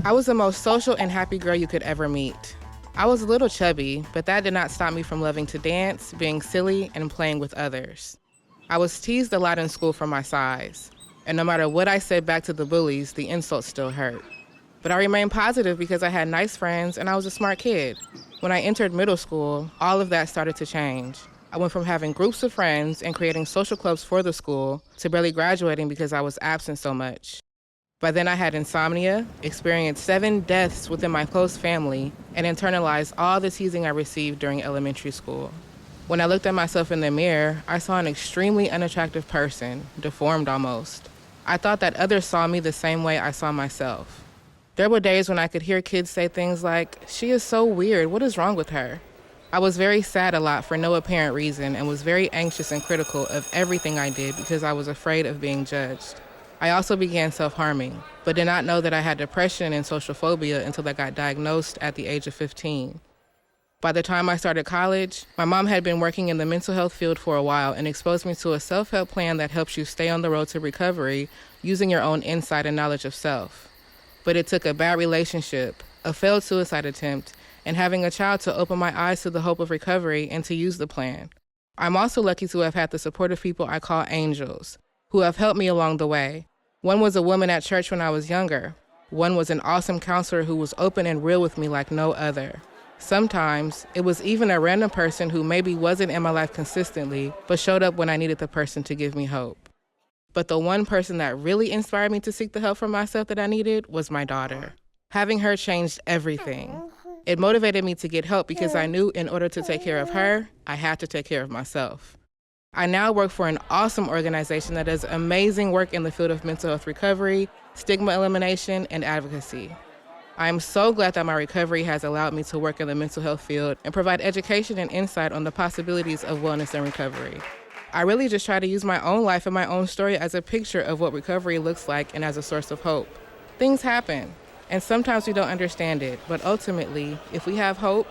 I was the most social and happy girl you could ever meet. I was a little chubby, but that did not stop me from loving to dance, being silly, and playing with others. I was teased a lot in school for my size, and no matter what I said back to the bullies, the insults still hurt. But I remained positive because I had nice friends and I was a smart kid. When I entered middle school, all of that started to change. I went from having groups of friends and creating social clubs for the school to barely graduating because I was absent so much. By then I had insomnia, experienced 7 deaths within my close family, and internalized all the teasing I received during elementary school. When I looked at myself in the mirror, I saw an extremely unattractive person, deformed almost. I thought that others saw me the same way I saw myself. There were days when I could hear kids say things like, "She is so weird, what is wrong with her?" I was very sad a lot for no apparent reason and was very anxious and critical of everything I did because I was afraid of being judged. I also began self-harming, but did not know that I had depression and social phobia until I got diagnosed at the age of 15. By the time I started college, my mom had been working in the mental health field for a while and exposed me to a self-help plan that helps you stay on the road to recovery using your own insight and knowledge of self. But it took a bad relationship, a failed suicide attempt, and having a child to open my eyes to the hope of recovery and to use the plan. I'm also lucky to have had the support of people I call angels, who have helped me along the way. One was a woman at church when I was younger. One was an awesome counselor who was open and real with me like no other. Sometimes, it was even a random person who maybe wasn't in my life consistently, but showed up when I needed the person to give me hope. But the one person that really inspired me to seek the help for myself that I needed was my daughter. Having her changed everything. It motivated me to get help because I knew in order to take care of her, I had to take care of myself. I now work for an awesome organization that does amazing work in the field of mental health recovery, stigma elimination, and advocacy. I am so glad that my recovery has allowed me to work in the mental health field and provide education and insight on the possibilities of wellness and recovery. I really just try to use my own life and my own story as a picture of what recovery looks like and as a source of hope. Things happen, and sometimes we don't understand it, but ultimately, if we have hope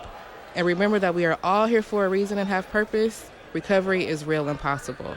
and remember that we are all here for a reason and have purpose, recovery is real and possible.